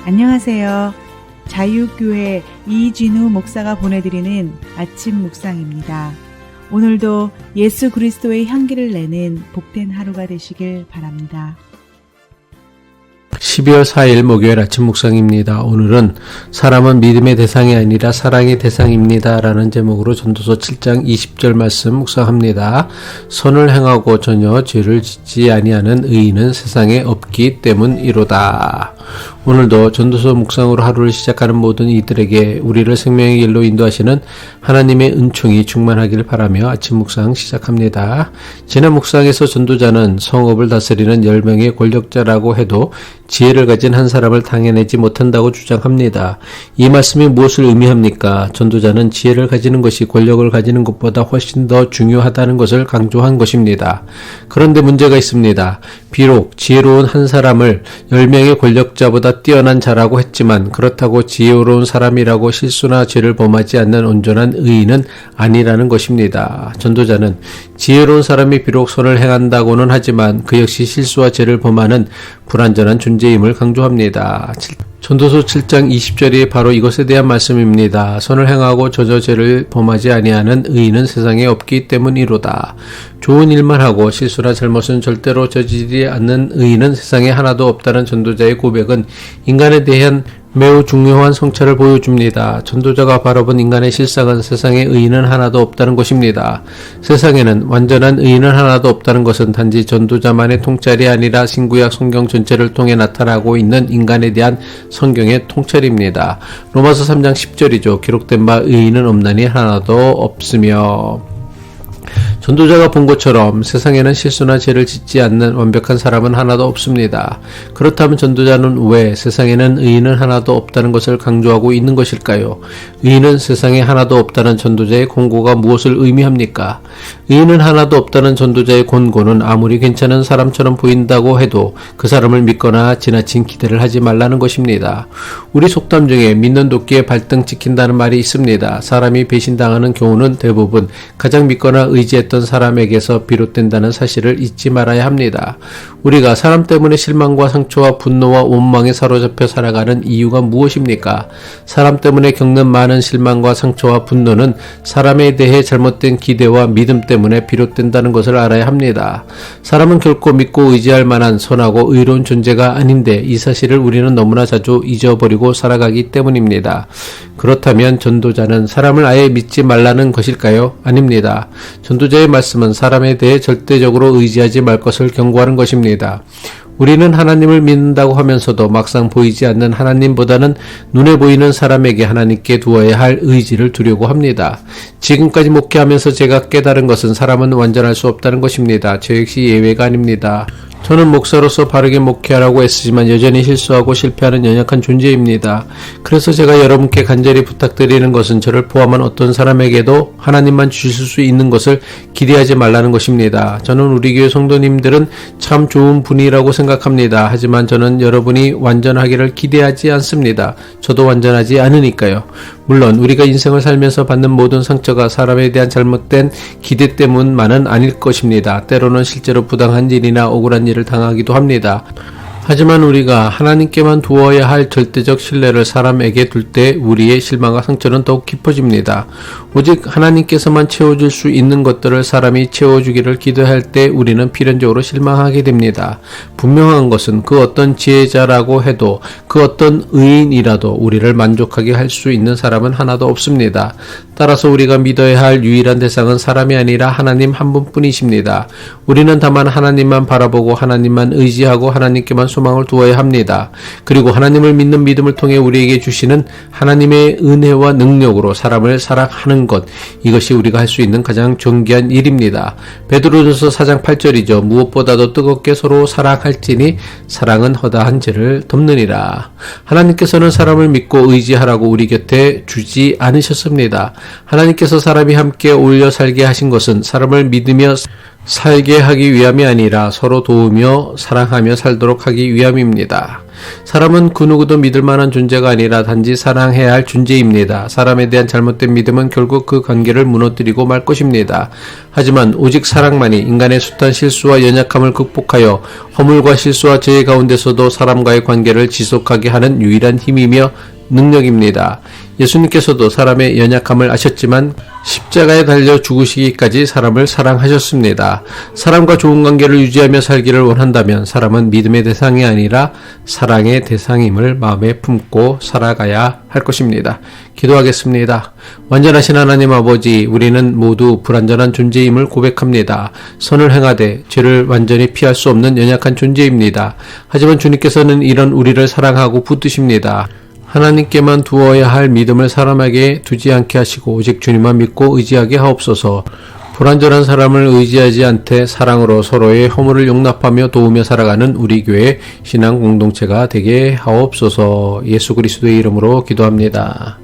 안녕하세요. 자유교회 이진우 목사가 보내드리는 아침 묵상입니다. 오늘도 예수 그리스도의 향기를 내는 복된 하루가 되시길 바랍니다. 12월 4일 목요일 아침 묵상입니다. 오늘은 사람은 믿음의 대상이 아니라 사랑의 대상입니다 라는 제목으로 전도서 7장 20절 말씀 묵상합니다. 선을 행하고 전혀 죄를 짓지 아니하는 의인은 세상에 없기 때문이로다. 오늘도 전도서 묵상으로 하루를 시작하는 모든 이들에게 우리를 생명의 길로 인도하시는 하나님의 은총이 충만하길 바라며 아침 묵상 시작합니다. 지난 묵상에서 전도자는 성읍을 다스리는 10명의 권력자라고 해도 지혜를 가진 한 사람을 당해내지 못한다고 주장합니다. 이 말씀이 무엇을 의미합니까? 전도자는 지혜를 가지는 것이 권력을 가지는 것보다 훨씬 더 중요하다는 것을 강조한 것입니다. 그런데 문제가 있습니다. 비록 지혜로운 한 사람을 10명의 권력자보다 뛰어난 자라고 했지만 그렇다고 지혜로운 사람이라고 실수나 죄를 범하지 않는 온전한 의인은 아니라는 것입니다. 전도자는 지혜로운 사람이 비록 선을 행한다고는 하지만 그 역시 실수와 죄를 범하는 불완전한 존재임을 강조합니다. 전도서 7장 20절이 바로 이것에 대한 말씀입니다. 선을 행하고 전혀 죄를 범하지 아니하는 의인은 세상에 없기 때문이로다. 좋은 일만 하고 실수나 잘못은 절대로 저지르지 않는 의인은 세상에 하나도 없다는 전도자의 고백은 인간에 대한 매우 중요한 성찰을 보여줍니다. 전도자가 바라본 인간의 실상은 세상에 의인은 하나도 없다는 것입니다. 세상에는 완전한 의인은 하나도 없다는 것은 단지 전도자만의 통찰이 아니라 신구약 성경 전체를 통해 나타나고 있는 인간에 대한 성경의 통찰입니다. 로마서 3장 10절이죠. 기록된 바 의인은 없나니 하나도 없으며. 전도자가 본 것처럼 세상에는 실수나 죄를 짓지 않는 완벽한 사람은 하나도 없습니다. 그렇다면 전도자는 왜 세상에는 의인은 하나도 없다는 것을 강조하고 있는 것일까요? 의인은 세상에 하나도 없다는 전도자의 권고가 무엇을 의미합니까? 의인은 하나도 없다는 전도자의 권고는 아무리 괜찮은 사람처럼 보인다고 해도 그 사람을 믿거나 지나친 기대를 하지 말라는 것입니다. 우리 속담 중에 믿는 도끼에 발등 찍힌다는 말이 있습니다. 사람이 배신당하는 경우는 대부분 가장 믿거나 의지했던 사람에게서 비롯된다는 사실을 잊지 말아야 합니다. 우리가 사람 때문에 실망과 상처와 분노와 원망에 사로잡혀 살아가는 이유가 무엇입니까? 사람 때문에 겪는 많은 실망과 상처와 분노는 사람에 대해 잘못된 기대와 믿음 때문에 비롯된다는 것을 알아야 합니다. 사람은 결코 믿고 의지할 만한 선하고 의로운 존재가 아닌데 이 사실을 우리는 너무나 자주 잊어버리고 살아가기 때문입니다. 그렇다면 전도자는 사람을 아예 믿지 말라는 것일까요? 아닙니다. 전도자의 말씀은 사람에 대해 절대적으로 의지하지 말 것을 경고하는 것입니다. 우리는 하나님을 믿는다고 하면서도 막상 보이지 않는 하나님보다는 눈에 보이는 사람에게 하나님께 두어야 할 의지를 두려고 합니다. 지금까지 목회하면서 제가 깨달은 것은 사람은 완전할 수 없다는 것입니다. 저 역시 예외가 아닙니다. 저는 목사로서 바르게 목회하라고 애쓰지만 여전히 실수하고 실패하는 연약한 존재입니다. 그래서 제가 여러분께 간절히 부탁드리는 것은 저를 포함한 어떤 사람에게도 하나님만 주실 수 있는 것을 기대하지 말라는 것입니다. 저는 우리 교회 성도님들은 참 좋은 분이라고 생각합니다. 하지만 저는 여러분이 완전하기를 기대하지 않습니다. 저도 완전하지 않으니까요. 물론 우리가 인생을 살면서 받는 모든 상처가 사람에 대한 잘못된 기대 때문만은 아닐 것입니다. 때로는 실제로 부당한 일이나 억울한 일을 당하기도 합니다. 하지만 우리가 하나님께만 두어야 할 절대적 신뢰를 사람에게 둘 때 우리의 실망과 상처는 더욱 깊어집니다. 오직 하나님께서만 채워줄 수 있는 것들을 사람이 채워주기를 기도할 때 우리는 필연적으로 실망하게 됩니다. 분명한 것은 그 어떤 지혜자라고 해도 그 어떤 의인이라도 우리를 만족하게 할 수 있는 사람은 하나도 없습니다. 따라서 우리가 믿어야 할 유일한 대상은 사람이 아니라 하나님 한 분뿐이십니다. 우리는 다만 하나님만 바라보고 하나님만 의지하고 하나님께만 소망을 두어야 합니다. 그리고 하나님을 믿는 믿음을 통해 우리에게 주시는 하나님의 은혜와 능력으로 사람을 사랑하는 것, 이것이 우리가 할 수 있는 가장 존귀한 일입니다. 베드로전서 4장 8절이죠. 무엇보다도 뜨겁게 서로 사랑할지니 사랑은 허다한 죄를 덮느니라. 하나님께서는 사람을 믿고 의지하라고 우리 곁에 주지 않으셨습니다. 하나님께서 사람이 함께 어울려 살게 하신 것은 사람을 믿으며 살게 하기 위함이 아니라 서로 도우며 사랑하며 살도록 하기 위함입니다. 사람은 그 누구도 믿을 만한 존재가 아니라 단지 사랑해야 할 존재입니다. 사람에 대한 잘못된 믿음은 결국 그 관계를 무너뜨리고 말 것입니다. 하지만 오직 사랑만이 인간의 숱한 실수와 연약함을 극복하여 허물과 실수와 죄 가운데서도 사람과의 관계를 지속하게 하는 유일한 힘이며 능력입니다. 예수님께서도 사람의 연약함을 아셨지만 십자가에 달려 죽으시기까지 사람을 사랑하셨습니다. 사람과 좋은 관계를 유지하며 살기를 원한다면 사람은 믿음의 대상이 아니라 사랑의 대상임을 마음에 품고 살아가야 할 것입니다. 기도하겠습니다. 완전하신 하나님 아버지, 우리는 모두 불완전한 존재임을 고백합니다. 선을 행하되 죄를 완전히 피할 수 없는 연약한 존재입니다. 하지만 주님께서는 이런 우리를 사랑하고 붙드십니다. 하나님께만 두어야 할 믿음을 사람에게 두지 않게 하시고 오직 주님만 믿고 의지하게 하옵소서. 불완전한 사람을 의지하지 않되 사랑으로 서로의 허물을 용납하며 도우며 살아가는 우리 교회 신앙 공동체가 되게 하옵소서. 예수 그리스도의 이름으로 기도합니다.